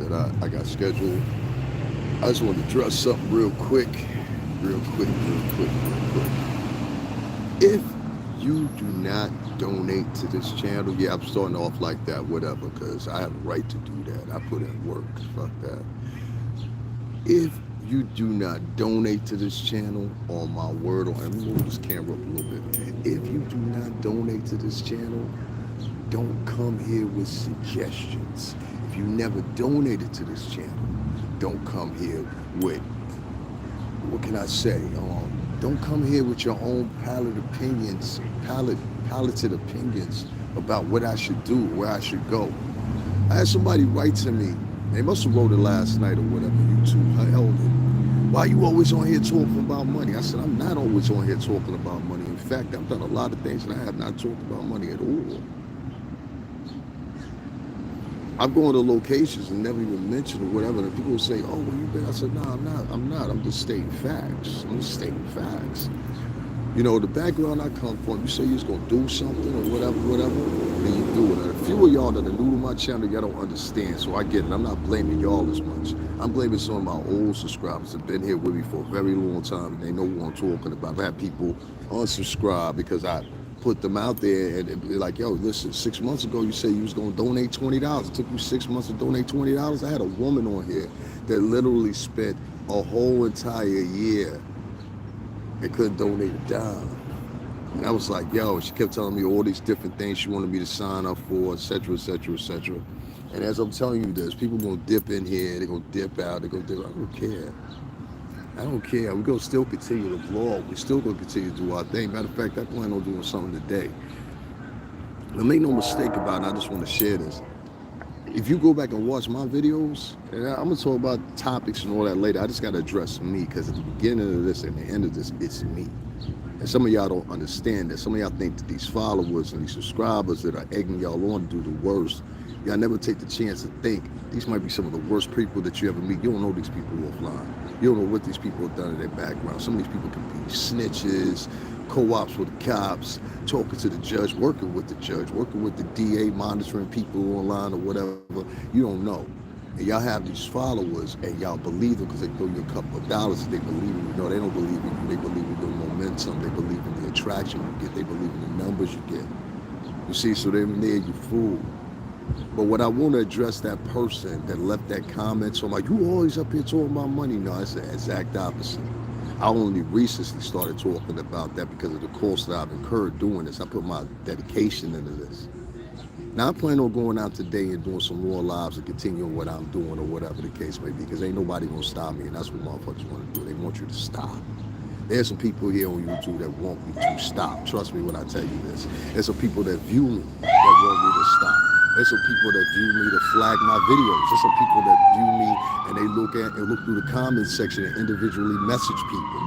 that I got scheduled. I just want to address something real quick, real quick, real quick, real quick. If you do not donate to this channel, yeah, I'm starting off like that, whatever, because I have a right to do that. I put in work, fuck that. If you do not donate to this channel, on my word, on let me move this camera up a little bit. If you do not donate to this channel, don't come here with suggestions. If you never donated to this channel, don't come here with, what can I say? Don't come here with your own palated opinions about what I should do, where I should go. I had somebody write to me. They must have wrote it last night or whatever. YouTube held it. Why you always on here talking about money? I said, I'm not always on here talking about money. In fact, I've done a lot of things and I have not talked about money at all. I'm going to locations and never even mentioned or whatever. And people will say, oh, where you been? I said, no, I'm not. I'm just stating facts. I'm just stating facts. You know, the background I come from, you say you're just going to do something or whatever, then you do it. And a few of y'all that are new to my channel, y'all don't understand, so I get it. I'm not blaming y'all as much. I'm blaming some of my old subscribers that have been here with me for a very long time, and they know what I'm talking about. I've had people unsubscribe because I put them out there and be like, yo, listen, 6 months ago you said you was going to donate $20. It took you 6 months to donate $20. I had a woman on here that literally spent a whole entire year and couldn't donate a dime. And I was like, yo, she kept telling me all these different things she wanted me to sign up for, etc., etc., etc. And as I'm telling you this, people gonna dip in here, they're gonna dip out, they're gonna dip. I don't care. I don't care. We're gonna still continue to vlog. We're still gonna continue to do our thing. Matter of fact, I plan on doing something today. Now make no mistake about it, I just want to share this. If you go back and watch my videos, and I'm gonna talk about topics and all that later, I just gotta address me, because at the beginning of this and the end of this, it's me. And some of y'all don't understand that. Some of y'all think that these followers and these subscribers that are egging y'all on to do the worst, y'all never take the chance to think these might be some of the worst people that you ever meet. You don't know these people offline. You don't know what these people have done in their background. Some of these people can be snitches, co-ops with the cops, talking to the judge, working with the judge, working with the DA, monitoring people online or whatever. You don't know. And y'all have these followers and y'all believe them because they throw you a couple of dollars and they believe in you. No, they don't believe in you. They believe in your momentum. They believe in the attraction you get. They believe in the numbers you get. You see, so they're there, you fool. But what I want to address that person that left that comment, so I'm like, you always up here talking about money. No, it's the exact opposite. I only recently started talking about that because of the cost that I've incurred doing this. I put my dedication into this. Now I plan on going out today and doing some more lives and continuing what I'm doing or whatever the case may be, because ain't nobody gonna stop me, and that's what motherfuckers want to do. They want you to stop. There's some people here on YouTube that want me to stop. Trust me when I tell you this. There's some people that view me that want me to stop. There's some people that view me to flag my videos. There's some people that view me and they look through the comments section and individually message people.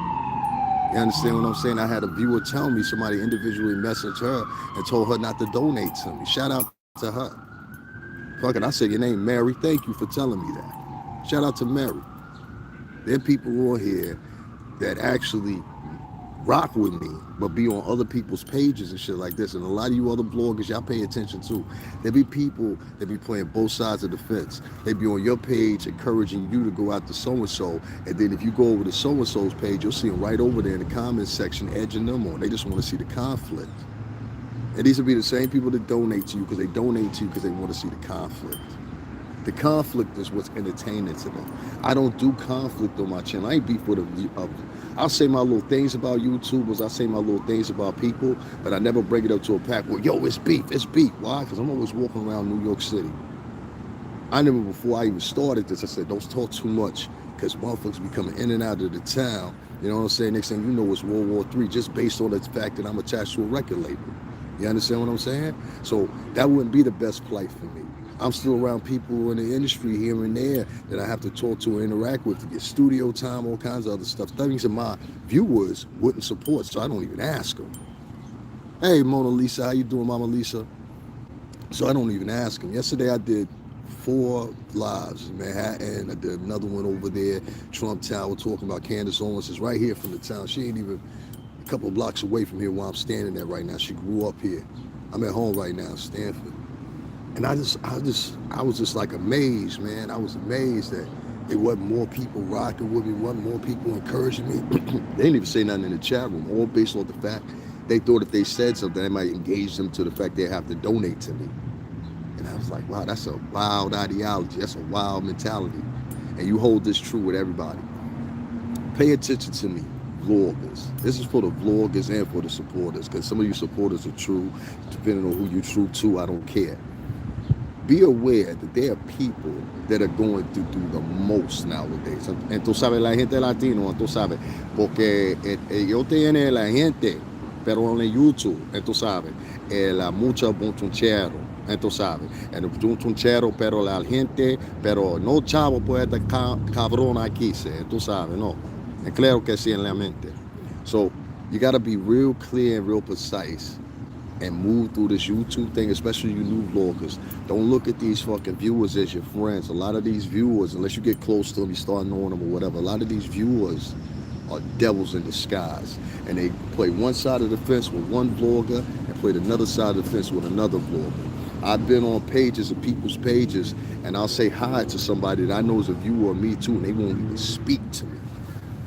You understand what I'm saying? I had a viewer tell me somebody individually messaged her and told her not to donate to me. Shout out to her. Fuck it, I said your name, Mary. Thank you for telling me that. Shout out to Mary. There are people on here that actually rock with me, but be on other people's pages and shit like this. And a lot of you other bloggers, y'all pay attention too. There be people that be playing both sides of the fence. They be on your page encouraging you to go out to so-and-so, and then if you go over to so-and-so's page, you'll see them right over there in the comments section edging them on. They just want to see the conflict. And these will be the same people that donate to you because they donate to you because they want to see the conflict. The conflict is what's entertaining to them. I don't do conflict on my channel. I ain't beef with I'll say my little things about YouTubers. I'll say my little things about people, but I never bring it up to a pack where, yo, it's beef, it's beef. Why? Because I'm always walking around New York City. I never, before I even started this, I said, don't talk too much because motherfuckers be coming in and out of the town. You know what I'm saying? Next thing you know, it's World War III, just based on the fact that I'm attached to a record label. You understand what I'm saying? So that wouldn't be the best plight for me. I'm still around people in the industry here and there that I have to talk to or interact with to get studio time, all kinds of other stuff. Things that my viewers wouldn't support, so I don't even ask them. Hey, Mona Lisa, how you doing, Mama Lisa? So I don't even ask them. Yesterday I did 4 lives in Manhattan. I did another one over there, Trump Tower, talking about Candace Owens. Is right here from the town. She ain't even a couple of blocks away from here where I'm standing at right now. She grew up here. I'm at home right now, Stanford. And I was just like amazed, man. I was amazed that it wasn't more people rocking with me, wasn't more people encouraging me. They didn't even say nothing in the chat room, all based on the fact they thought if they said something, they might engage them to the fact they have to donate to me. And I was like, wow, that's a wild ideology. That's a wild mentality. And you hold this true with everybody. Pay attention to me, vloggers. This is for the vloggers and for the supporters, because some of you supporters are true. Depending on who you're true to, I don't care. Be aware that there are people that are going to do the most nowadays. Entonces, sabe, la gente latino, entonces, sabe, porque yo tiene la gente, pero en YouTube, entonces, sabe, la mucha bonchonchero, entonces, sabe, el bonchonchero, pero la gente, pero no chavo puede cabrón aquí, entonces, sabe, no. And claro que sí en la mente. So, you got to be real clear and real precise and move through this YouTube thing, especially you new vloggers. Don't look at these fucking viewers as your friends. A lot of these viewers, unless you get close to them, you start knowing them or whatever, a lot of these viewers are devils in disguise. And they play one side of the fence with one vlogger and play another side of the fence with another vlogger. I've been on pages of people's pages, and I'll say hi to somebody that I know is a viewer of me too, and they won't even speak to me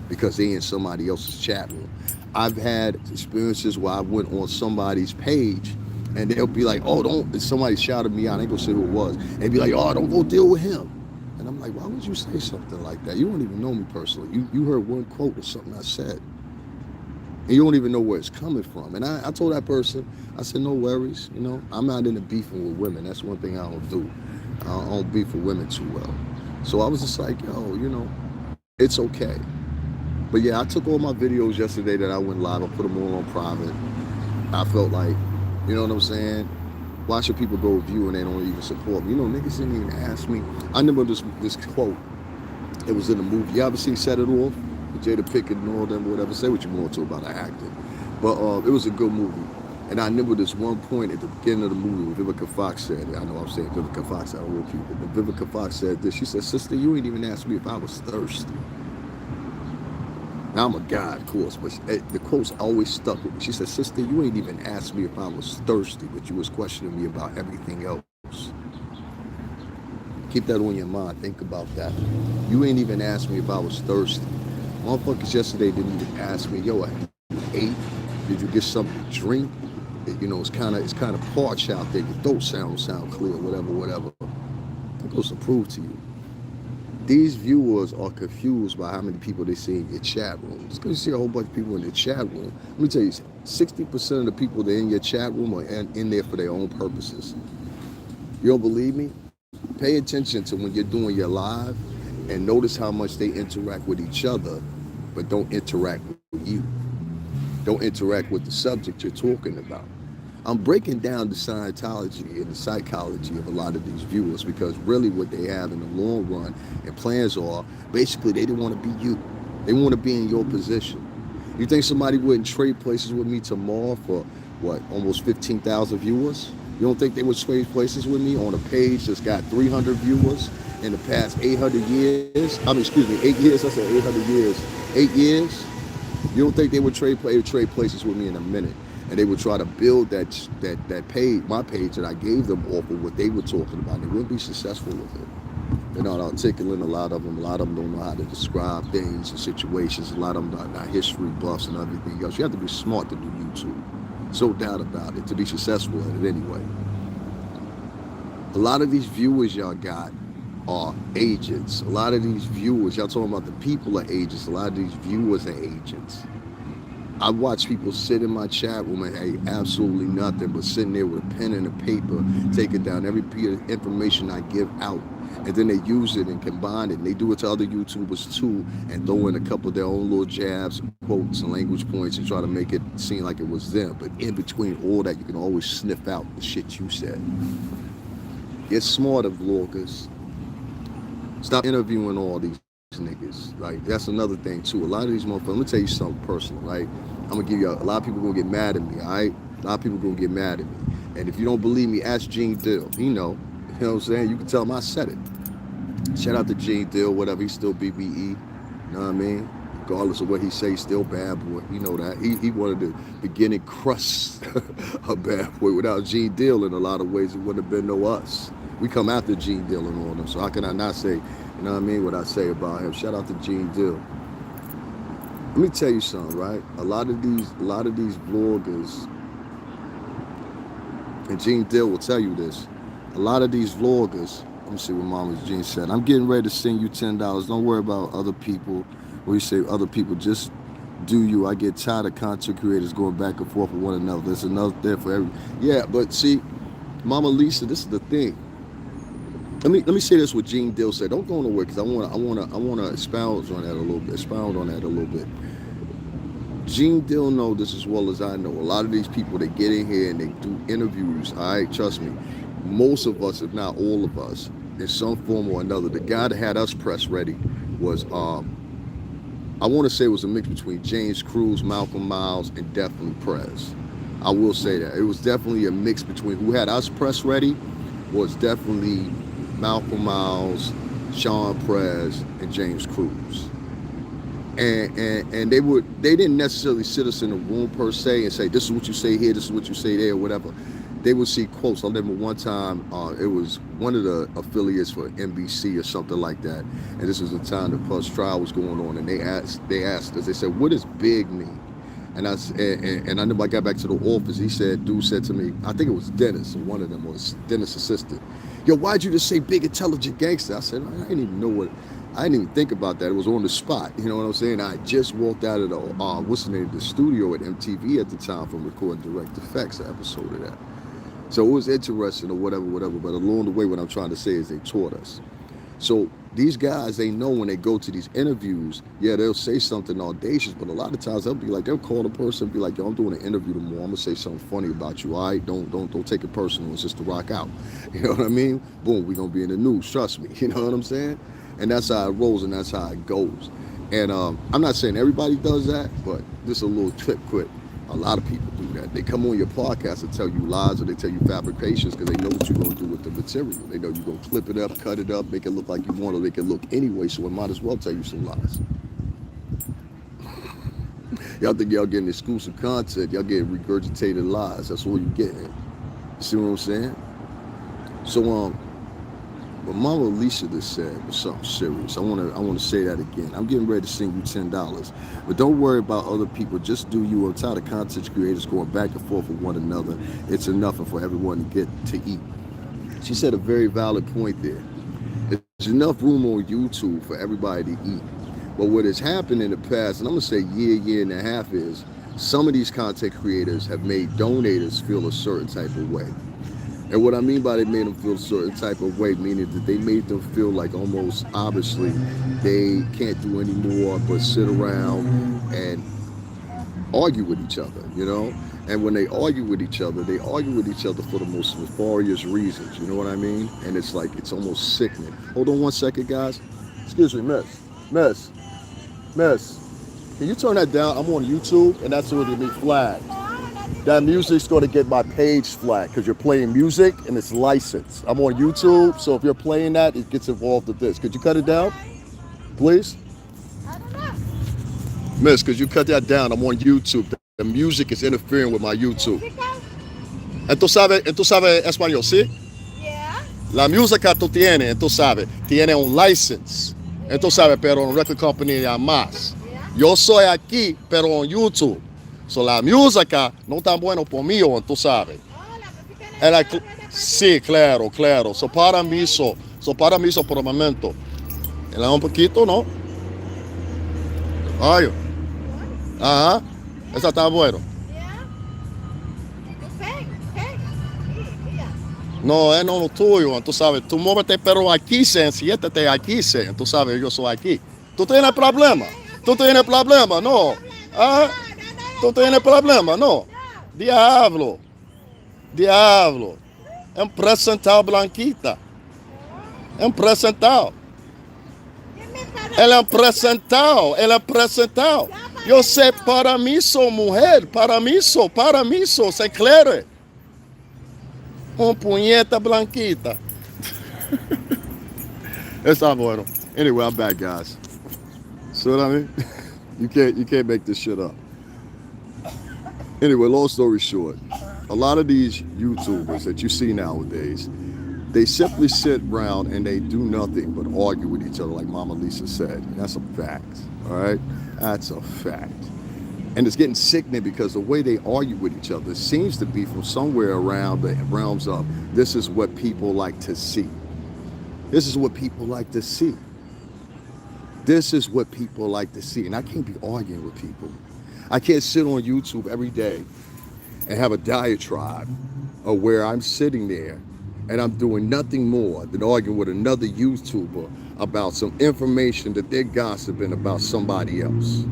because they in somebody else's chat room. I've had experiences where I went on somebody's page and they'll be like, oh, don't, somebody shouted me out, I ain't gonna say who it was. They'd be like, oh, don't go deal with him. And I'm like, why would you say something like that? You don't even know me personally. You heard one quote or something I said. And you don't even know where it's coming from. And I told that person, I said, no worries, you know, I'm not into beefing with women. That's one thing I don't do. I don't beef with women too well. So I was just like, yo, you know, it's okay. But yeah, I took all my videos yesterday that I went live. I put them all on private. I felt like, you know what I'm saying? Why should people go view and they don't even support me? You know, niggas didn't even ask me. I remember this quote. It was in a movie. You ever seen Set It Off? With Jada Pinkett and all them, whatever. Say what you want to about the acting. But it was a good movie. And I remember this one point at the beginning of the movie where Vivica Fox said, I know I'm saying Vivica Fox out of all people, but Vivica Fox said this. She said, sister, you ain't even asked me if I was thirsty. Now, I'm a guy, of course, but the quote's always stuck with me. She said, sister, you ain't even asked me if I was thirsty, but you was questioning me about everything else. Keep that on your mind. Think about that. You ain't even asked me if I was thirsty. Motherfuckers yesterday didn't even ask me, yo, have you ate? Did you get something to drink? You know, it's kind of parched out there. Your throat sound clear, whatever. That goes to prove to you. These viewers are confused by how many people they see in your chat room. Just because you see a whole bunch of people in the chat room, let me tell you, 60% of the people that are in your chat room are in there for their own purposes. You don't believe me? Pay attention to when you're doing your live and notice how much they interact with each other, but don't interact with you. Don't interact with the subject you're talking about. I'm breaking down the Scientology and the psychology of a lot of these viewers because really what they have in the long run and plans are, basically they don't want to be you. They want to be in your position. You think somebody wouldn't trade places with me tomorrow for, what, almost 15,000 viewers? You don't think they would trade places with me on a page that's got 300 viewers in the past 800 years? 8 years, I said 800 years. 8 years? You don't think they would trade places with me in a minute? And they would try to build that page, my page that I gave them off of what they were talking about. They wouldn't be successful with it. They're not articulate, a lot of them. A lot of them don't know how to describe things and situations. A lot of them are not history buffs and everything else. You have to be smart to do YouTube. So doubt about it, to be successful at it anyway. A lot of these viewers y'all got are agents. A lot of these viewers, y'all talking about the people are agents. A lot of these viewers are agents. I watch people sit in my chat room and have absolutely nothing but sitting there with a pen and a paper, taking down every piece of information I give out. And then they use it and combine it. And they do it to other YouTubers too and throw in a couple of their own little jabs, quotes, and language points and try to make it seem like it was them. But in between all that, you can always sniff out the shit you said. Get smarter, vloggers. Stop interviewing all these niggas. Like, that's another thing too. A lot of these motherfuckers, let me tell you something personal, right? I'm gonna give you a lot of people gonna get mad at me, all right? A lot of people gonna get mad at me. And if you don't believe me, ask Gene Dill. He know. You know what I'm saying? You can tell him I said it. Shout out to Gene Dill, whatever, he's still BBE. You know what I mean? regardless of what he say, still bad boy. You know that. He wanted the beginning crust of bad boy. Without Gene Deal, in a lot of ways, it wouldn't have been no us. We come after Gene Deal and all them. So how can I not say, you know what I mean, what I say about him? Shout out to Gene Deal. Let me tell you something, right? A lot of these vloggers, and Gene Deal will tell you this. A lot of these vloggers, let me see what Mama Jean said. I'm getting ready to send you $10. Don't worry about other people. Or you say other people, just do you. I get tired of content creators going back and forth with one another. There's enough there for every. Yeah, but see, Mama Lisa, this is the thing. Let me say this what Gene Deal said. Don't go nowhere because I wanna expound on that a little bit. Gene Deal know this as well as I know. A lot of these people, they get in here and they do interviews. All right, trust me. Most of us, if not all of us, in some form or another, the guy that had us press ready was, I want to say it was a mix between James Cruz, Malcolm Miles, and definitely Prez. I will say that. It was definitely a mix between who had us press ready was definitely Malcolm Miles, Sean Prez, and James Cruz. And they didn't necessarily sit us in a room per se and say, this is what you say here, this is what you say there, or whatever. They would see quotes. I remember one time, it was one of the affiliates for NBC or something like that. And this was the time the Puz trial was going on. And they asked us, they said, what does big mean? And I remember I got back to the office. Dude said to me, I think it was Dennis, or one of them was Dennis' assistant. Yo, why'd you just say big intelligent gangster? I said, I didn't even know what, I didn't even think about that. It was on the spot. You know what I'm saying? I just walked out of the studio at MTV at the time from recording Direct Effects, an episode of that. So it was interesting or whatever, but along the way, what I'm trying to say is they taught us. So these guys, they know when they go to these interviews, yeah, they'll say something audacious, but a lot of times they'll call the person and be like, yo, I'm doing an interview tomorrow. I'm gonna say something funny about you. All right, don't take it personal. It's just to rock out. You know what I mean? Boom, we're gonna be in the news. Trust me. You know what I'm saying? And that's how it rolls and that's how it goes. And I'm not saying everybody does that, but this is a little tip quick. A lot of people do that. They come on your podcast and tell you lies or they tell you fabrications because they know what you're going to do with the material. They know you're going to clip it up, cut it up, make it look like you want to make it look anyway, so it might as well tell you some lies. Y'all think y'all getting exclusive content. Y'all getting regurgitated lies. That's all you getting. You see what I'm saying? So, what Mama Alicia just said was something serious. I want to say that again. I'm getting ready to send you $10, but don't worry about other people. Just do you. I'm tired of content creators going back and forth with one another. It's enough for everyone to get to eat. She said a very valid point there. There's enough room on YouTube for everybody to eat. But what has happened in the past, and I'm gonna say year and a half, is some of these content creators have made donators feel a certain type of way. And what I mean by they made them feel a certain type of way, meaning that they made them feel like almost obviously they can't do any more but sit around and argue with each other, you know? And when they argue with each other for the most nefarious reasons, you know what I mean? And it's like, it's almost sickening. Hold on one second, guys. Excuse me, Miss. Can you turn that down? I'm on YouTube and that's going to be flagged. That music's going to get my page flagged because you're playing music and it's licensed. I'm on YouTube, so if you're playing that, it gets involved with this. Could you cut it down, please? I don't know. Miss, could you cut that down? I'm on YouTube. The music is interfering with my YouTube. Entonces sabe español, ¿sí? Yeah. La música tú tienes, entonces tiene un license. Entonces sabe, pero un record company ya más. Yo soy aquí, pero en YouTube. So la música no tan bueno por mí, tú sabes. Sí, claro. So para mí, por el momento. Ela un poquito, ¿no? Ay. Ajá. Esa está bueno. No, es no lo tuyo, tú sabes. Tú muévete, pero aquí, siéntate aquí, tú sabes, yo soy aquí. ¿Tú tienes problema? No. Ajá. ¿Tú tienes problema? No. Diablo. É um presental, Blanquita. É um presental. Ela é um presental. Eu sei, para mim sou mulher. Para mim sou. Sei claro. Punheta, Blanquita. It's not bueno. Anyway, I'm back, guys. See what I mean? You can't make this shit up. Anyway, long story short, a lot of these YouTubers that you see nowadays, they simply sit around and they do nothing but argue with each other, like Mama Lisa said. And that's a fact. All right? That's a fact. And it's getting sickening because the way they argue with each other seems to be from somewhere around the realms of this is what people like to see. This is what people like to see. This is what people like to see. And I can't be arguing with people. I can't sit on YouTube every day and have a diatribe of where I'm sitting there and I'm doing nothing more than arguing with another YouTuber about some information that they're gossiping about somebody else.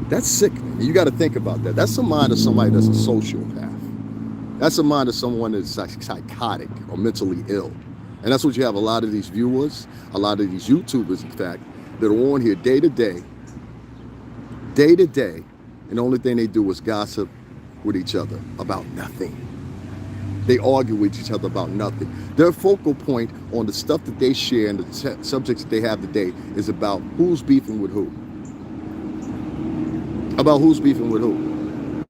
That's sickening. You got to think about that. That's the mind of somebody that's a sociopath. That's the mind of someone that's psychotic or mentally ill. And that's what you have a lot of these viewers, a lot of these YouTubers, in fact, that are on here day to day, and the only thing they do is gossip with each other about nothing. They argue with each other about nothing. Their focal point on the stuff that they share and the subjects that they have today is about who's beefing with who. About who's beefing with who.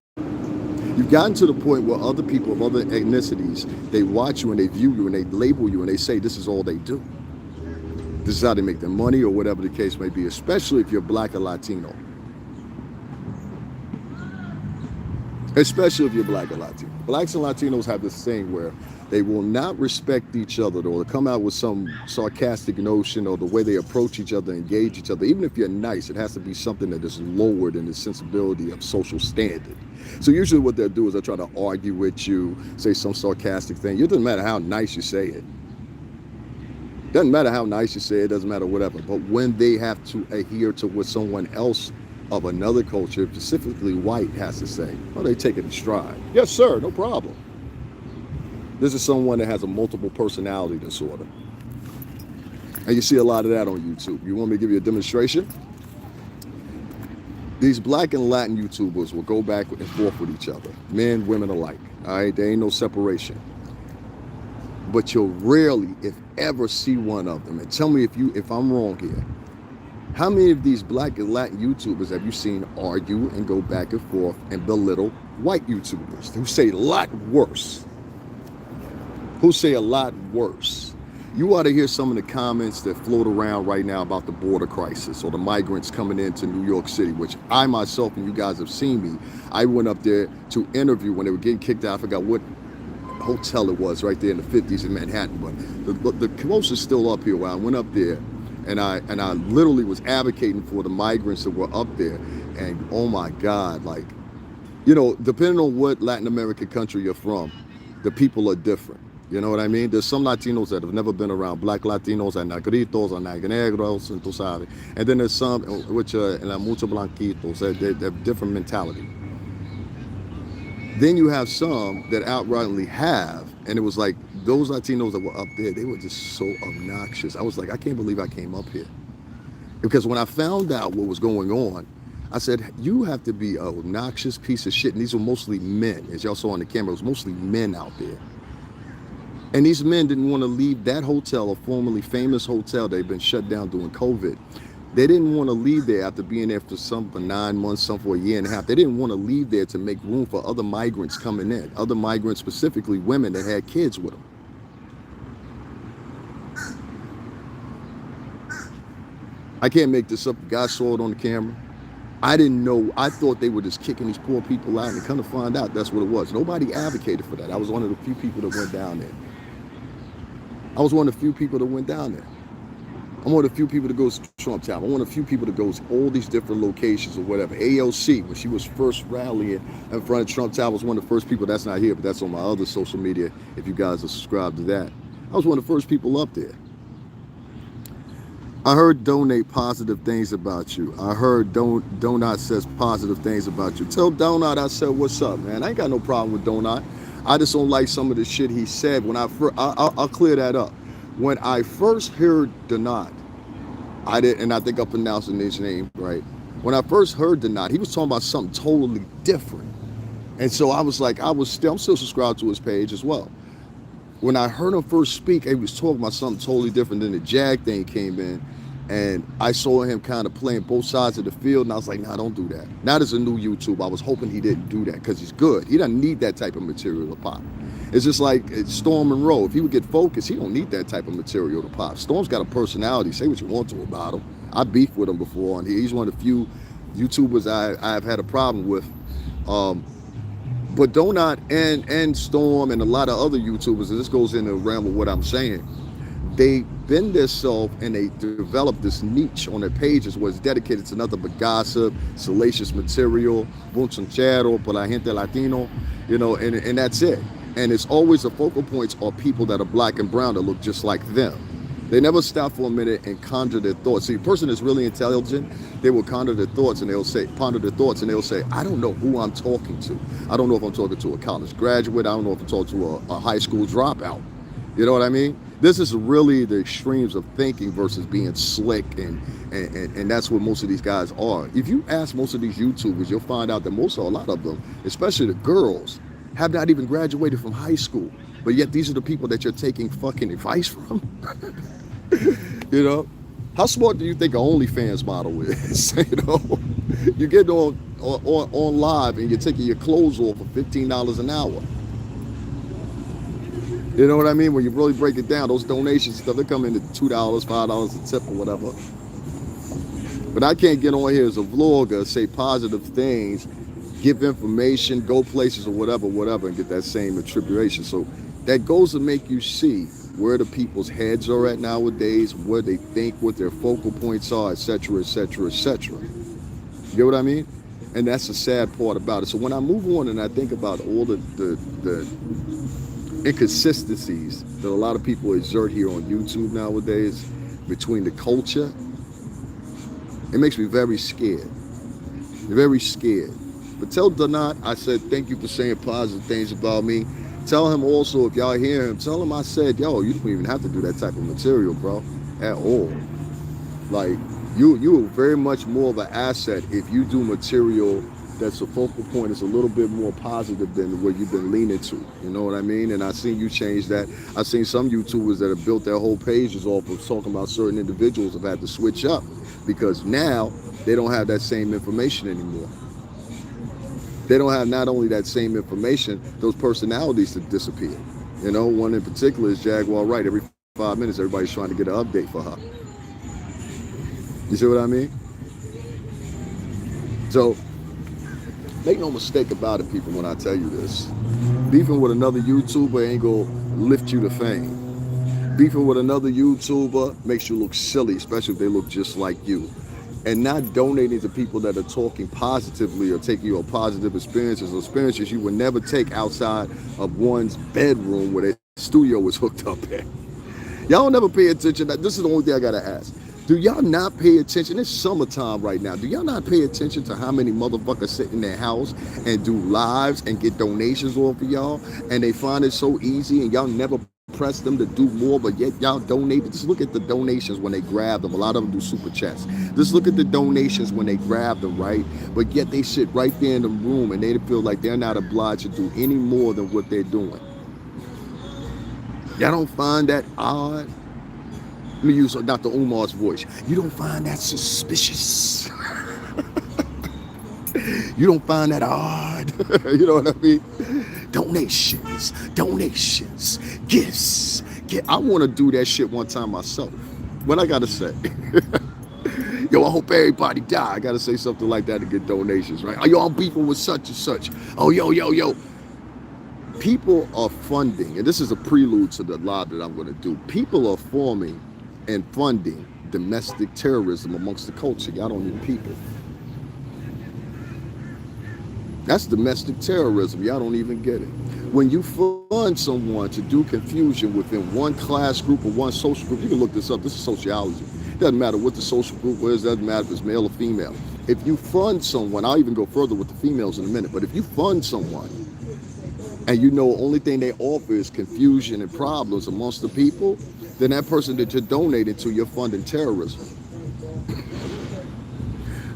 You've gotten to the point where other people of other ethnicities, they watch you and they view you and they label you and they say this is all they do. This is how they make their money or whatever the case may be, especially if you're black or Latino. Especially if you're black or Latino. Blacks and Latinos have this thing where they will not respect each other or come out with some sarcastic notion or the way they approach each other, engage each other. Even if you're nice, it has to be something that is lowered in the sensibility of social standard. So usually what they'll do is they'll try to argue with you, say some sarcastic thing. It doesn't matter how nice you say it. Doesn't matter how nice you say it, doesn't matter whatever. But when they have to adhere to what someone else of another culture, specifically white, has to say, well, they take it in stride. Yes, sir, no problem. This is someone that has a multiple personality disorder. And you see a lot of that on YouTube. You want me to give you a demonstration? These black and Latin YouTubers will go back and forth with each other, men, women alike. All right, there ain't no separation. But you'll rarely, if ever, see one of them. And tell me if I'm wrong here. How many of these black and Latin YouTubers have you seen argue and go back and forth and belittle white YouTubers who say a lot worse? Who say a lot worse? You ought to hear some of the comments that float around right now about the border crisis or the migrants coming into New York City, which I myself, and you guys have seen me, I went up there to interview when they were getting kicked out. I forgot what hotel it was right there in the 50s in Manhattan, but the coast is still up here where I went up there. And I literally was advocating for the migrants that were up there. And oh my God, like, you know, depending on what Latin American country you're from, the people are different. You know what I mean? There's some Latinos that have never been around. Black Latinos, and negritos, and negros, and tú sabes. And then there's some which are mucho blanquitos, they have different mentality. Then you have some that outrightly have, and it was like those Latinos that were up there, they were just so obnoxious. I was like, I can't believe I came up here. Because when I found out what was going on, I said, you have to be an obnoxious piece of shit. And these were mostly men. As y'all saw on the camera, it was mostly men out there. And these men didn't want to leave that hotel, a formerly famous hotel that had been shut down during COVID. They didn't want to leave there after being there for 9 months, some for a year and a half. They didn't want to leave there to make room for other migrants coming in. Other migrants, specifically women that had kids with them. I can't make this up. The guy saw it on the camera. I didn't know. I thought they were just kicking these poor people out, and come to find out that's what it was. Nobody advocated for that. I was one of the few people that went down there. I'm one of the few people that goes to Trump Tower. I'm one of the few people that goes to all these different locations or whatever. AOC, when she was first rallying in front of Trump Tower, was one of the first people. That's not here, but that's on my other social media, if you guys are subscribed to that. I was one of the first people up there. I heard Donate positive things about you. I heard Donut says positive things about you. Tell Donut I said, what's up, man? I ain't got no problem with Donut. I just don't like some of the shit he said. When I'll clear that up. When I first heard Donut, I did, and I think I'm pronouncing his name right. When I first heard Donut, he was talking about something totally different. And so I was like, I'm still subscribed to his page as well. When I heard him first speak, he was talking about something totally different. Then the Jag thing came in. And I saw him kind of playing both sides of the field, and I was like, nah, don't do that. Not as a new YouTube. I was hoping he didn't do that because he's good. He doesn't need that type of material to pop. It's just like Storm Monroe. If he would get focused, he don't need that type of material to pop. Storm's got a personality. Say what you want to about him. I beefed with him before, and he's one of the few YouTubers I've had a problem with. But Donut and Storm and a lot of other YouTubers, and this goes in the realm of what I'm saying, they bend themselves and they develop this niche on their pages where it's dedicated to nothing but gossip, salacious material, bonchanchero, por la gente latino, you know, and that's it. And it's always the focal points are people that are black and brown that look just like them. They never stop for a minute and conjure their thoughts. See, a person that's really intelligent, they will ponder their thoughts and they'll say, I don't know who I'm talking to. I don't know if I'm talking to a college graduate. I don't know if I'm talking to a high school dropout. You know what I mean? This is really the extremes of thinking versus being slick, and that's what most of these guys are. If you ask most of these YouTubers, you'll find out that a lot of them, especially the girls, have not even graduated from high school. But yet these are the people that you're taking fucking advice from. You know? How smart do you think an OnlyFans model is? You know? You get on live and you're taking your clothes off for $15 an hour. You know what I mean? When you really break it down, those donations stuff, they come in at $2, $5 a tip or whatever. But I can't get on here as a vlogger, say positive things, give information, go places or whatever, and get that same attribution. So that goes to make you see where the people's heads are at nowadays, where they think, what their focal points are, etc., etc., etc. You get what I mean? And that's the sad part about it. So when I move on and I think about all the inconsistencies that a lot of people exert here on YouTube nowadays between the culture, it makes me very scared. Very scared. But tell Donut, I said, thank you for saying positive things about me. Tell him also, if y'all hear him, tell him I said, yo, you don't even have to do that type of material, bro, at all. Like, you are very much more of an asset if you do material that's a focal point is a little bit more positive than what you've been leaning to. You know what I mean? And I've seen you change that. I've seen some YouTubers that have built their whole pages off of talking about certain individuals have had to switch up because now they don't have that same information anymore. They don't have not only that same information, those personalities that disappear. You know, one in particular is Jaguar Wright. Every 5 minutes, everybody's trying to get an update for her. You see what I mean? So, make no mistake about it, people, when I tell you this. Beefing with another YouTuber ain't gonna lift you to fame. Beefing with another YouTuber makes you look silly, especially if they look just like you. And not donating to people that are talking positively or taking you on positive experiences or experiences you would never take outside of one's bedroom where their studio was hooked up at. Y'all never pay attention. This is the only thing I gotta ask. Do y'all not pay attention? It's summertime right now. Do y'all not pay attention to how many motherfuckers sit in their house and do lives and get donations off of y'all? And they find it so easy and y'all never press them to do more, but yet y'all donate. Just look at the donations when they grab them. A lot of them do super chats. Just look at the donations when they grab them, right? But yet they sit right there in the room and they feel like they're not obliged to do any more than what they're doing. Y'all don't find that odd? Let me use Dr. Umar's voice. You don't find that suspicious? You don't find that odd? You know what I mean? Donations, gifts. I want to do that shit one time myself. What I got to say? Yo, I hope everybody die. I got to say something like that to get donations, right? Are y'all beefing with such and such? Oh, yo. People are funding, and this is a prelude to the live that I'm going to do. People are forming and funding domestic terrorism amongst the culture. Y'all don't need people. That's domestic terrorism. Y'all don't even get it. When you fund someone to do confusion within one class group or one social group, you can look this up. This is sociology. It doesn't matter what the social group is. It doesn't matter if it's male or female. If you fund someone, I'll even go further with the females in a minute, but if you fund someone and you know only thing they offer is confusion and problems amongst the people, then that person that you're donating to, you're funding terrorism.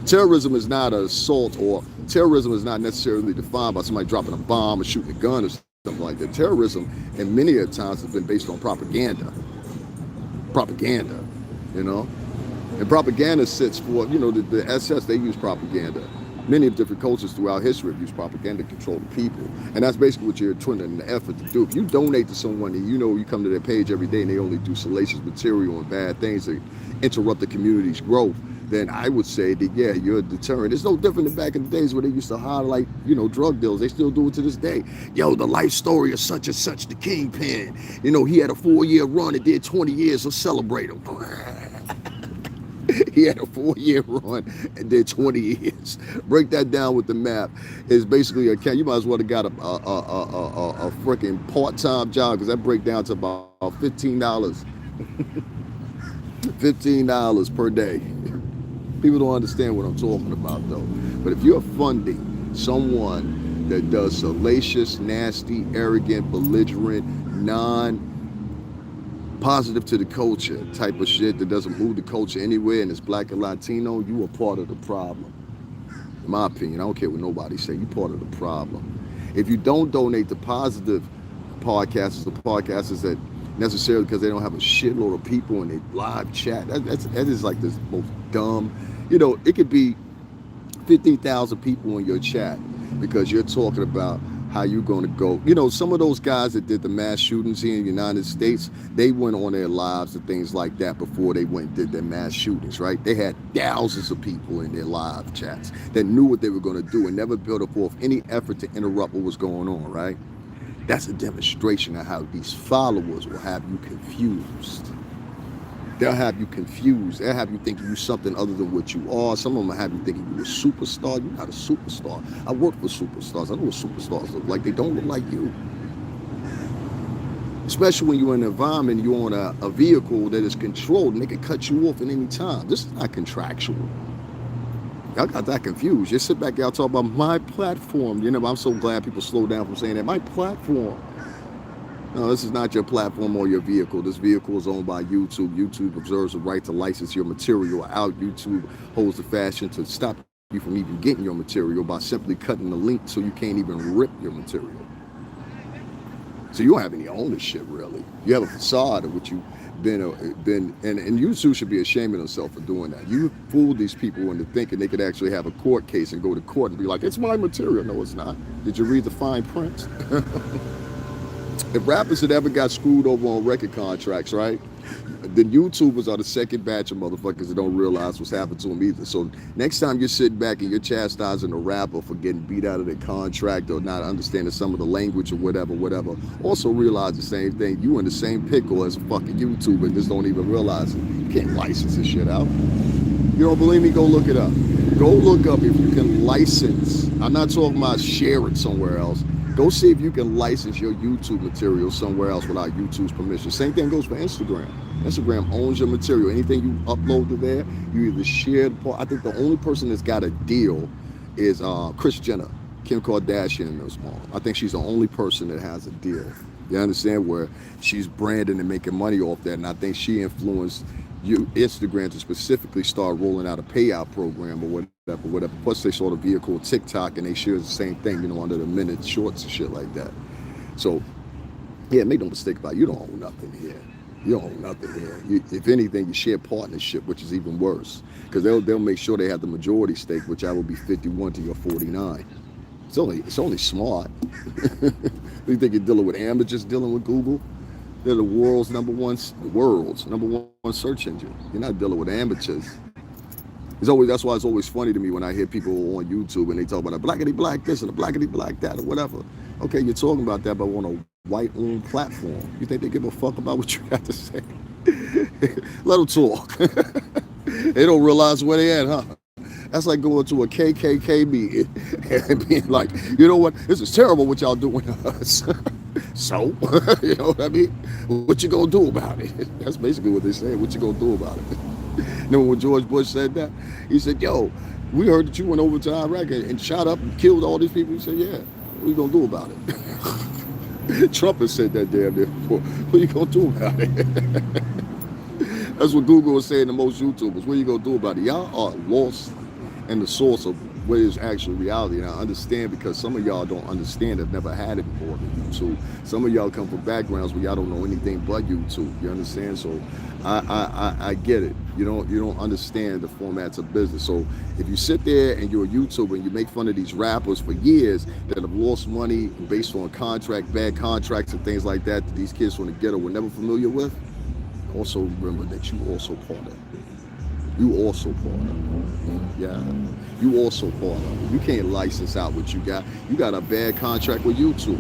Terrorism is not an assault, or terrorism is not necessarily defined by somebody dropping a bomb or shooting a gun or something like that. Terrorism, and many of times, has been based on propaganda. You know? And propaganda sits for, the SS, they use propaganda. Many of different cultures throughout history have used propaganda to control the people. And that's basically what you're trying in the effort to do. If you donate to someone and you come to their page every day and they only do salacious material and bad things that interrupt the community's growth, then I would say that, yeah, you're a deterrent. It's no different than back in the days where they used to highlight, drug deals. They still do it to this day. Yo, the life story of such and such, the kingpin. He had a 4-year run and did 20 years, so celebrate him. He had a 4-year run and did 20 years. Break that down with the math. It's basically you might as well have got a freaking part-time job, because that break down to about $15. $15 per day. People don't understand what I'm talking about, though. But if you're funding someone that does salacious, nasty, arrogant, belligerent, non-positive to the culture type of shit that doesn't move the culture anywhere, and it's black and Latino, you are part of the problem. In my opinion, I don't care what nobody say, you're part of the problem. If you don't donate to positive podcasters, the podcasters that necessarily because they don't have a shitload of people in their live chat, that is like this most dumb. It could be 50,000 people in your chat because you're talking about how you're going to go. Some of those guys that did the mass shootings here in the United States, they went on their lives and things like that before they went and did their mass shootings, right? They had thousands of people in their live chats that knew what they were going to do and never built up forth any effort to interrupt what was going on, right? That's a demonstration of how these followers will have you confused. They'll have you confused. They'll have you thinking you're something other than what you are. Some of them will have you thinking you're a superstar. You're not a superstar. I work for superstars. I know what superstars look like. They don't look like you. Especially when you're in an environment, you're on a vehicle that is controlled and they can cut you off at any time. This is not contractual. Y'all got that confused. Just sit back, y'all talk about my platform. I'm so glad people slow down from saying that. My platform. No, this is not your platform or your vehicle. This vehicle is owned by YouTube. YouTube observes the right to license your material out. YouTube holds the fashion to stop you from even getting your material by simply cutting the link so you can't even rip your material. So you don't have any ownership, really. You have a facade of what you've been, and YouTube should be ashamed of themselves for doing that. You fooled these people into thinking they could actually have a court case and go to court and be like, it's my material. No, it's not. Did you read the fine print? If rappers had ever got screwed over on record contracts, right, then YouTubers are the second batch of motherfuckers that don't realize what's happened to them either. So next time you're sitting back and you're chastising a rapper for getting beat out of their contract or not understanding some of the language or whatever, also realize the same thing. You in the same pickle as a fucking YouTuber and just don't even realize it. You can't license this shit out. You don't believe me? Go look it up. Go look up if you can license. I'm not talking about share it somewhere else. Go see if you can license your YouTube material somewhere else without YouTube's permission. Same thing goes for Instagram. Instagram owns your material. Anything you upload to there, you either share the part. I think the only person that's got a deal is Kris Jenner, Kim Kardashian and those mom. I think she's the only person that has a deal. You understand, where she's branding and making money off that. And I think she influenced Instagram to specifically start rolling out a payout program or whatever. Plus they saw the vehicle TikTok and they shared the same thing, under the minute shorts and shit like that. So yeah, make no mistake about it, you don't own nothing here. You don't own nothing here. If anything, you share partnership, which is even worse, because they'll make sure they have the majority stake, which I will be 51 to your 49. It's only smart. You think you're dealing with amateurs dealing with Google? They're the world's number one search engine. You're not dealing with amateurs. That's why it's always funny to me when I hear people on YouTube and they talk about a blackity black this and a blackity black that or whatever. Okay, you're talking about that, but on a white-owned platform. You think they give a fuck about what you got to say? Let them talk. They don't realize where they at, huh? That's like going to a KKK meeting and being like, you know what? This is terrible what y'all doing to us. So, you know what I mean? What you gonna do about it? That's basically what they say. What you gonna do about it? Remember when George Bush said that? He said, yo, we heard that you went over to Iraq and shot up and killed all these people. He said, yeah, what are you gonna do about it? Trump has said that damn near before. What are you gonna do about it? That's what Google is saying to most YouTubers. What are you gonna do about it? Y'all are lost in the source of what is actual reality. And I understand because some of y'all don't understand, have never had it before than YouTube. Some of y'all come from backgrounds where y'all don't know anything but YouTube. You understand? So I get it. You don't understand the formats of business. So if you sit there and you're a YouTuber and you make fun of these rappers for years that have lost money based on bad contracts and things like that these kids from the ghetto were never familiar with, also remember that you also part of it. You also part of it. Yeah. You also part of it. You can't license out what you got. You got a bad contract with YouTube.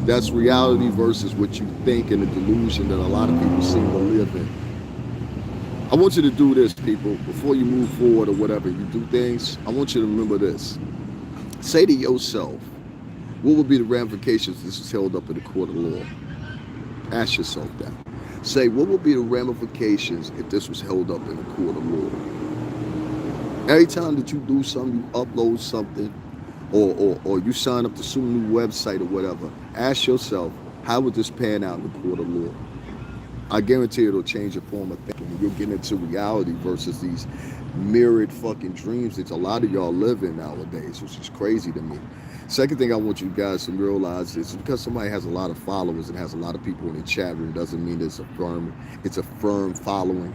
That's reality versus what you think and the delusion that a lot of people seem to live in. I want you to do this, people, before you move forward or whatever you do things. I want you to remember this. Say to yourself, what would be the ramifications if this is held up in the court of law? Ask yourself that. Say, what would be the ramifications if this was held up in the court of law? Every time that you do something, you upload something, or you sign up to some new website or whatever, ask yourself, how would this pan out in the court of law? I guarantee it'll change your form of thinking. You'll get into reality versus these mirrored fucking dreams that a lot of y'all live in nowadays, which is crazy to me. Second thing I want you guys to realize is because somebody has a lot of followers and has a lot of people in the chat room doesn't mean it's a firm following.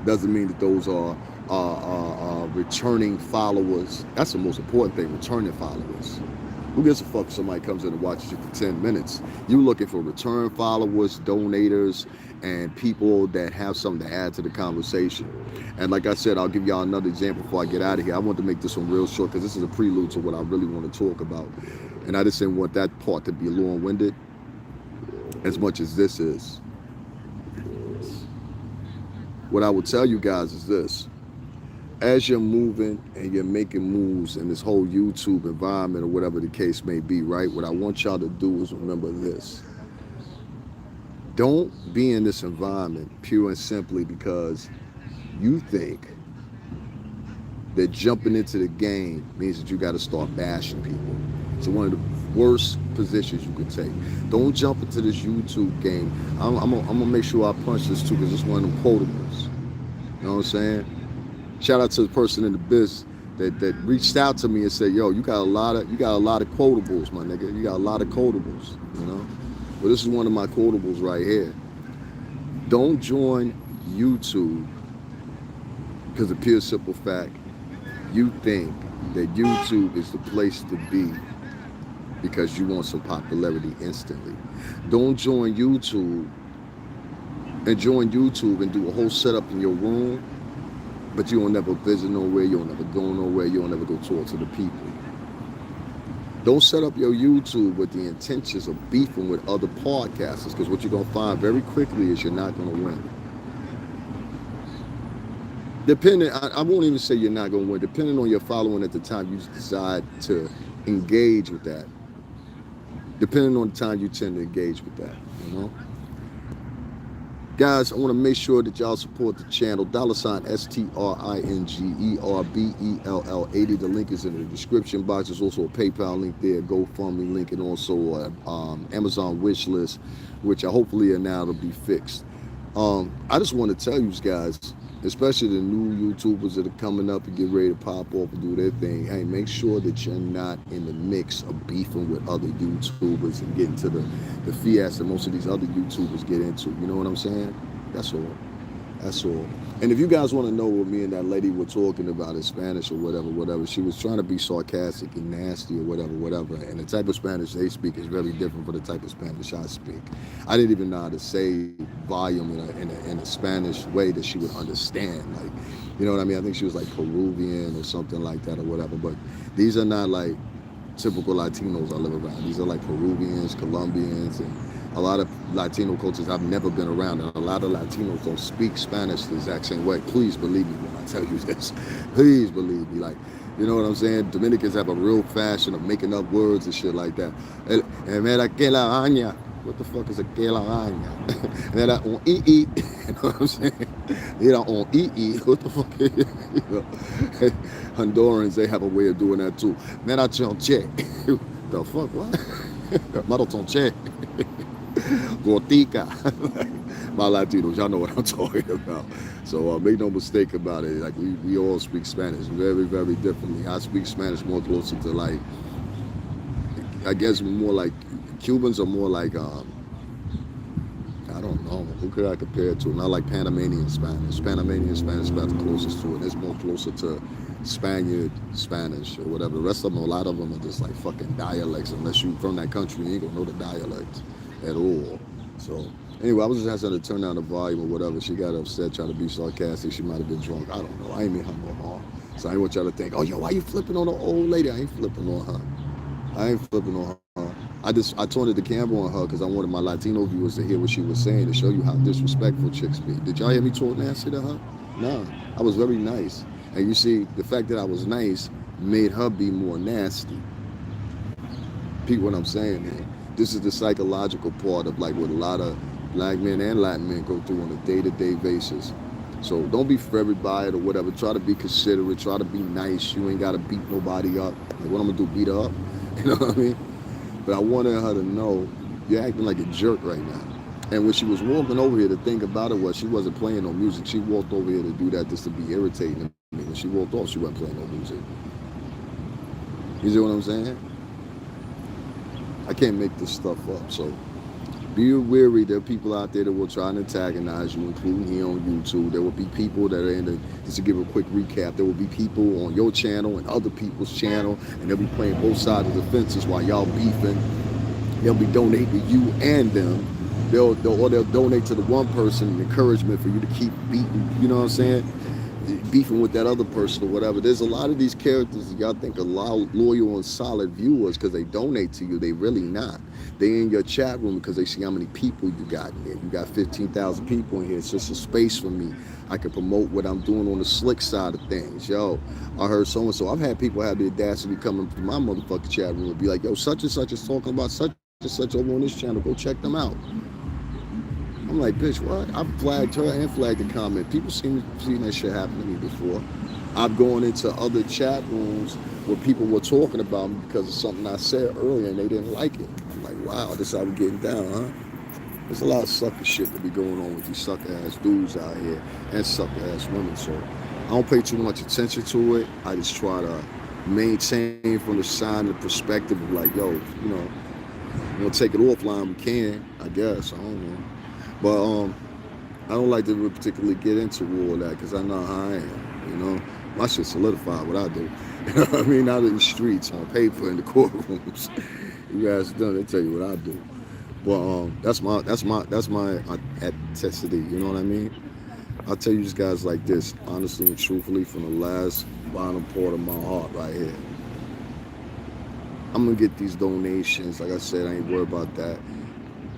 Doesn't mean that those are returning followers. That's the most important thing, returning followers. Who gives a fuck if somebody comes in and watches you for 10 minutes? You're looking for return followers, donators, and people that have something to add to the conversation. And like I said, I'll give y'all another example before I get out of here. I want to make this one real short because this is a prelude to what I really want to talk about. And I just didn't want that part to be long-winded as much as this is. What I would tell you guys is this. As you're moving and you're making moves in this whole YouTube environment or whatever the case may be, right? What I want y'all to do is remember this. Don't be in this environment pure and simply because you think that jumping into the game means that you got to start bashing people. It's one of the worst positions you could take. Don't jump into this YouTube game. I'm gonna make sure I punch this too because it's one of them quotables. You know what I'm saying? Shout out to the person in the biz that reached out to me and said, "Yo, you got a lot of quotables, my nigga. You got a lot of quotables, you know." Well, this is one of my quotables right here. Don't join YouTube because the pure simple fact you think that YouTube is the place to be because you want some popularity instantly. Don't join YouTube and do a whole setup in your room, but you don't never visit nowhere, you don't never go nowhere, you don't never go talk to the people. Don't set up your YouTube with the intentions of beefing with other podcasters, because what you're going to find very quickly is you're not going to win. I won't even say you're not going to win. Depending on your following at the time you decide to engage with that. Depending on the time you tend to engage with that, you know? Guys, I want to make sure that y'all support the channel. $STRINGERBELL80. The link is in the description box. There's also a PayPal link there, GoFundMe link, and also Amazon wish list, which hopefully now will be fixed. I just want to tell you guys, especially the new YouTubers that are coming up and get ready to pop off and do their thing, hey, make sure that you're not in the mix of beefing with other YouTubers and getting to the fiasco that most of these other YouTubers get into. You know what I'm saying? That's all. That's all. And if you guys want to know what me and that lady were talking about in Spanish or whatever, she was trying to be sarcastic and nasty or whatever. And the type of Spanish they speak is very different from the type of Spanish I speak. I didn't even know how to say volume in a Spanish way that she would understand. Like, you know what I mean? I think she was like Peruvian or something like that or whatever. But these are not like typical Latinos I live around. These are like Peruvians, Colombians, and a lot of Latino cultures I've never been around, and a lot of Latinos don't speak Spanish the exact same way. Please believe me when I tell you this. Please believe me. Like, you know what I'm saying? Dominicans have a real fashion of making up words and shit like that. What the fuck is a que la araña? And then on you know what I'm saying? On what the fuck is it? You know? Hondurans, they have a way of doing that too. Mera chonche. The fuck, what? Maro chonche. Gotica. My Latinos, y'all know what I'm talking about. So make no mistake about it. Like we all speak Spanish very, very differently. I speak Spanish more closer to like, I guess more like Cubans are more like I don't know. Who could I compare it to? Not like Panamanian Spanish. Panamanian Spanish is about the closest to it. It's more closer to Spaniard Spanish or whatever. The rest of them, a lot of them are just like fucking dialects. Unless you from that country, you ain't gonna know the dialect at all. So anyway, I was just asking her to turn down the volume or whatever. She got upset, trying to be sarcastic. She might have been drunk. I don't know. I ain't mean her no harm. So I ain't want y'all to think, oh yo, why you flipping on the old lady? I ain't flipping on her. I ain't flipping on her. I turned the camera on her because I wanted my Latino viewers to hear what she was saying to show you how disrespectful chicks be. Did y'all hear me talk nasty to her? No, I was very nice. And you see, the fact that I was nice made her be more nasty. Peep what I'm saying, man. This is the psychological part of like what a lot of black men and Latin men go through on a day-to-day basis. So don't be for everybody or whatever. Try to be considerate. Try to be nice. You ain't got to beat nobody up. Like, what I'm going to do, beat her up? You know what I mean? But I wanted her to know you're acting like a jerk right now. And when she was walking over here, the thing about it was she wasn't playing no music. She walked over here to do that just to be irritating to me. When she walked off, she wasn't playing no music. You see what I'm saying? I can't make this stuff up. So be wary. There are people out there that will try and antagonize you, including here on YouTube. There will be people that are in the, just to give a quick recap, there will be people on your channel and other people's channel, and they'll be playing both sides of the fences while y'all beefing. They'll be donating to you and them. They'll donate to the one person in encouragement for you to keep beating, you know what I'm saying? Beefing with that other person or whatever. There's a lot of these characters that y'all think are loyal and solid viewers because they donate to you. They really not. They in your chat room because they see how many people you got in there. You got 15,000 people in here. It's just a space for me. I can promote what I'm doing on the slick side of things. Yo, I heard so-and-so. I've had people have the audacity coming to my motherfucking chat room and be like, yo, such and such is talking about such and such over on this channel. Go check them out. I'm like, bitch, what? I've flagged her and flagged the comment. People seen that shit happen to me before. I've gone into other chat rooms where people were talking about me because of something I said earlier and they didn't like it. I'm like, wow, this is how we getting down, huh? There's a lot of sucker shit that be going on with these sucker ass dudes out here and sucker ass women. So I don't pay too much attention to it. I just try to maintain from the side and perspective of like, yo, you know, we'll take it offline. We can, I guess. I don't know. But I don't like to particularly get into all that because I know how I am, you know. My shit solidified what I do. You know what I mean? Out in the streets, on paper, in the courtrooms. You guys done, they tell you what I do. But that's my authenticity, you know what I mean? I'll tell you just guys like this, honestly and truthfully, from the last bottom part of my heart right here. I'm gonna get these donations. Like I said, I ain't worried about that.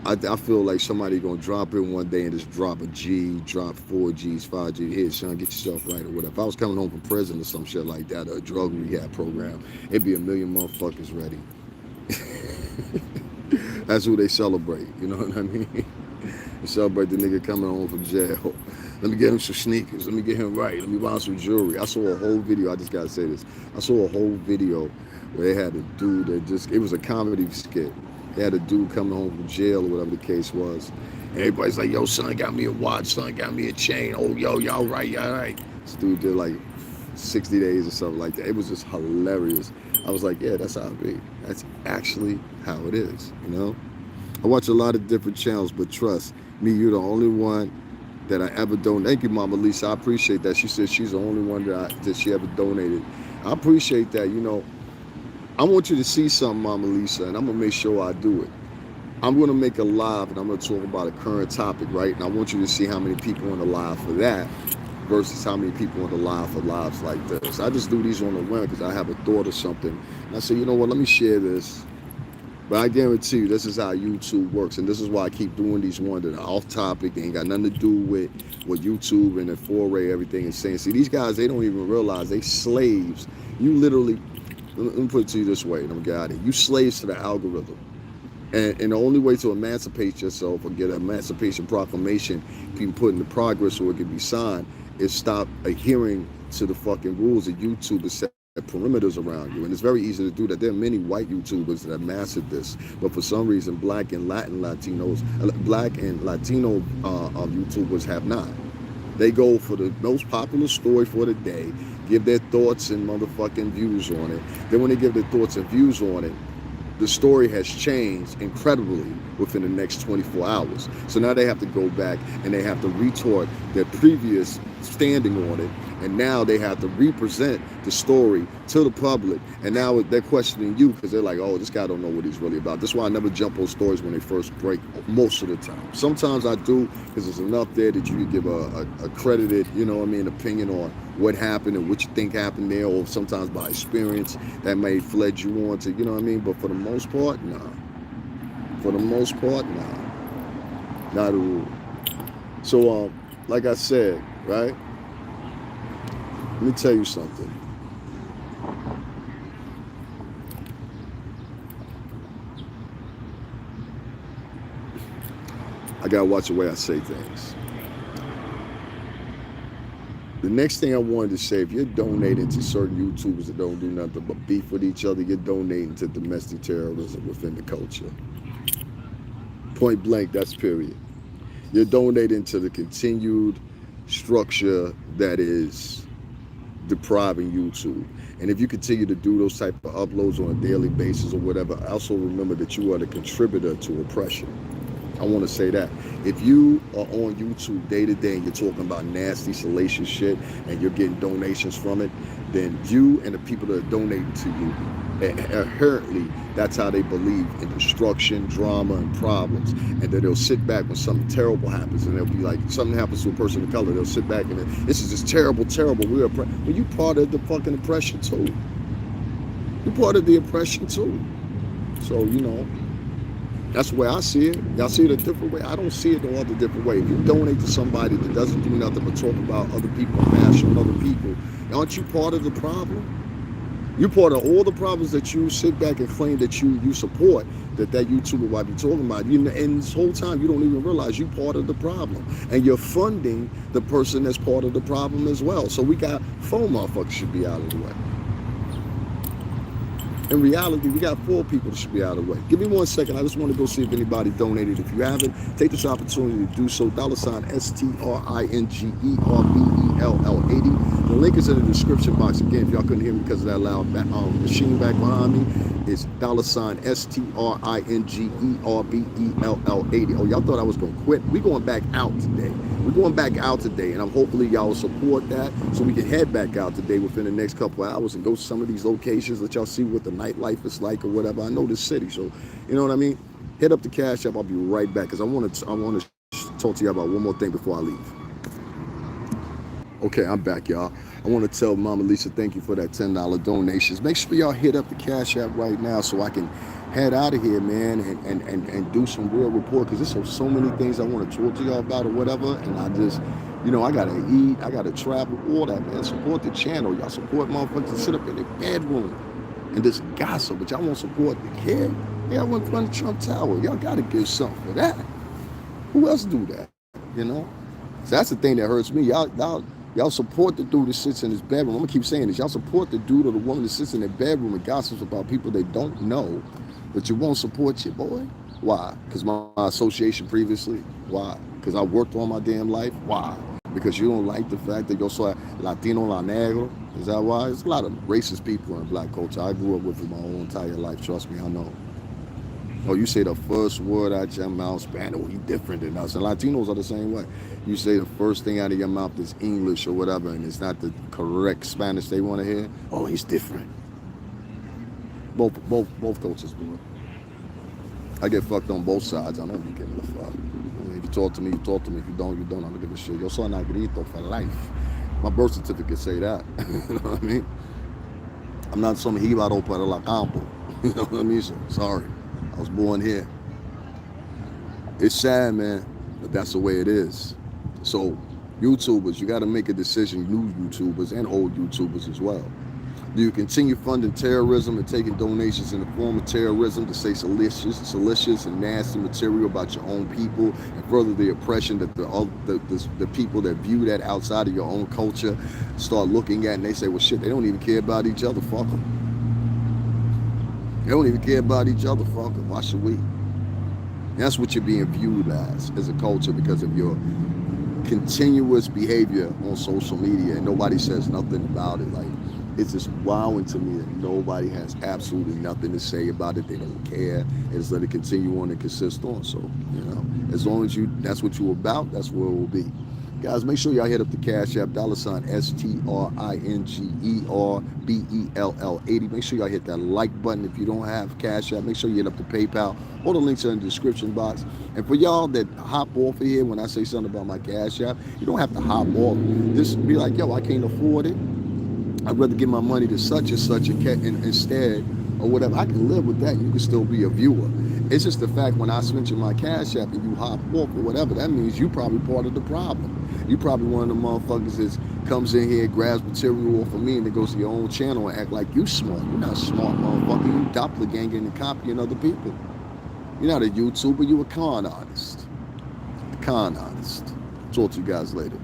I feel like somebody gonna drop in one day and just drop a G, drop 4 Gs, 5 Gs. Here, son, get yourself right or whatever. If I was coming home from prison or some shit like that, or a drug rehab program, it'd be a million motherfuckers ready. That's who they celebrate, you know what I mean? They celebrate the nigga coming home from jail. Let me get him some sneakers. Let me get him right. Let me buy him some jewelry. I saw a whole video. I just gotta say this. I saw a whole video where they had a dude that just, it was a comedy skit. They had a dude coming home from jail or whatever the case was. And everybody's like, yo, son got me a watch, son got me a chain. Oh, yo, y'all right, y'all right. This dude did like 60 days or something like that. It was just hilarious. I was like, yeah, that's how it be. That's actually how it is, you know? I watch a lot of different channels, but trust me, you're the only one that I ever donated. Thank you, Mama Lisa. I appreciate that. She said she's the only one that she ever donated. I appreciate that, you know. I want you to see something, Mama Lisa, and I'm going to make sure I do it. I'm going to make a live, and I'm going to talk about a current topic, right? And I want you to see how many people on the live for that versus how many people on the live for lives like this. I just do these on the whim because I have a thought or something. And I say, you know what, let me share this. But I guarantee you, this is how YouTube works. And this is why I keep doing these ones that are off topic. They ain't got nothing to do with what YouTube and the foray, everything is saying. See, these guys, they don't even realize they slaves. You literally... Let me put it to you this way, and I'm getting out of here. You slaves to the algorithm. And the only way to emancipate yourself or get an emancipation proclamation can put into progress or it can be signed is stop adhering to the fucking rules that YouTube is perimeters around you, and it's very easy to do that. There are many white YouTubers that have mastered this, but for some reason, black and Latino YouTubers have not. They go for the most popular story for the day, give their thoughts and motherfucking views on it. Then when they give their thoughts and views on it, the story has changed incredibly within the next 24 hours. So now they have to go back and they have to retort their previous standing on it, and now they have to represent the story to the public, and now they're questioning you because they're like, oh, this guy don't know what he's really about. That's why I never jump on stories when they first break, most of the time. Sometimes I do, because there's enough there that you can give a credited, you know what I mean, opinion on what happened and what you think happened there, or sometimes by experience that may fled you on to, you know what I mean. But for the most part, nah. For the most part, nah. Not a rule. So like I said, right, let me tell you something. I gotta watch the way I say things. The next thing I wanted to say, if you're donating to certain YouTubers that don't do nothing but beef with each other, you're donating to domestic terrorism within the culture. Point blank, that's period. You're donating to the continued structure that is depriving YouTube. And if you continue to do those type of uploads on a daily basis or whatever, also remember that you are the contributor to oppression. I want to say that. If you are on YouTube day to day and you're talking about nasty, salacious shit and you're getting donations from it, then you and the people that are donating to you, inherently, that's how they believe in destruction, drama, and problems. And then they'll sit back when something terrible happens, and they'll be like, something happens to a person of color, they'll sit back and this is just terrible, terrible. Well, you part of the fucking oppression too. You're part of the oppression too. So, you know, that's the way I see it. Y'all see it a different way? I don't see it no other different way. If you donate to somebody that doesn't do nothing but talk about other people and bash on other people, aren't you part of the problem? You're part of all the problems that you sit back and claim that you support, that YouTuber might be talking about. And this whole time, you don't even realize you're part of the problem. And you're funding the person that's part of the problem as well. So we got 4 motherfuckers should be out of the way. In reality, we got 4 people that should be out of the way. Give me 1 second. I just want to go see if anybody donated. If you haven't, take this opportunity to do so. $STRINGERBELL80. The link is in the description box. Again, if y'all couldn't hear me because of that loud machine back behind me, it's $STRINGERBELL80. Oh, y'all thought I was going to quit? We're going back out today. We're going back out today, and I'm hopefully y'all will support that so we can head back out today within the next couple of hours and go to some of these locations that y'all see what the nightlife is like or whatever. I know this city, so you know what I mean. Hit up the Cash App. I'll be right back because I want to talk to you about one more thing before I leave. Okay, I'm back, y'all. I want to tell Mama Lisa thank you for that $10 donations. Make sure y'all hit up the Cash App right now so I can head out of here, man, and do some real report, because there's so many things I want to talk to y'all about or whatever, and I just, you know, I got to eat, I got to travel, all that, man. Support the channel. Y'all support motherfuckers that sit up in their bedroom and just gossip, but y'all won't support the kid. Yeah, I went in front of Trump Tower. Y'all got to give something for that. Who else do that, you know? So that's the thing that hurts me. Y'all support the dude that sits in his bedroom. I'm going to keep saying this. Y'all support the dude or the woman that sits in their bedroom and gossips about people they don't know, but you won't support your boy? Why? Because my association previously? Why? Because I worked all my damn life? Why? Because you don't like the fact that yo soy Latino la negro? Is that why? There's a lot of racist people in black culture. I grew up with it my whole entire life. Trust me, I know. Oh, you say the first word out your mouth, Spanish, well, you different than us. And Latinos are the same way. You say the first thing out of your mouth is English or whatever, and it's not the correct Spanish they want to hear. Oh, he's different. Both cultures do it. I get fucked on both sides. I don't be giving a fuck. I mean, if you talk to me, you talk to me. If you don't, you don't. I don't give a shit. Yo soy negrito for life. My birth certificate say that. You know what I mean? I'm not some jíbaro para la campo. You know what I mean? So, sorry. I was born here. It's sad, man, but that's the way it is. So, YouTubers, you got to make a decision, new YouTubers and old YouTubers as well. Do you continue funding terrorism and taking donations in the form of terrorism to say salacious and nasty material about your own people and further the oppression that the people that view that outside of your own culture start looking at, and they say, well, shit, they don't even care about each other. Fuck them. They don't even care about each other. Fuck them. Why should we? And that's what you're being viewed as a culture because of your continuous behavior on social media, and nobody says nothing about it. Like, it's just wowing to me that nobody has absolutely nothing to say about it. They don't care. They just let it continue on and consist on. So, as long as that's what you're about, that's where it will be. Guys, make sure y'all hit up the Cash App, $STRINGERBELL80. Make sure y'all hit that like button. If you don't have Cash App, make sure you hit up the PayPal. All the links are in the description box. And for y'all that hop off of here when I say something about my Cash App, you don't have to hop off. Just be like, yo, I can't afford it. I'd rather give my money to such and such instead, or whatever. I can live with that. You can still be a viewer. It's just the fact when I mention my Cash App and you hop off or whatever, that means you probably part of the problem. You probably one of the motherfuckers that comes in here, grabs material off of me, and then goes to your own channel and act like you smart. You're not smart, motherfucker. You doppelganging and copying other people. You're not a YouTuber. You a con artist. A con artist. Talk to you guys later.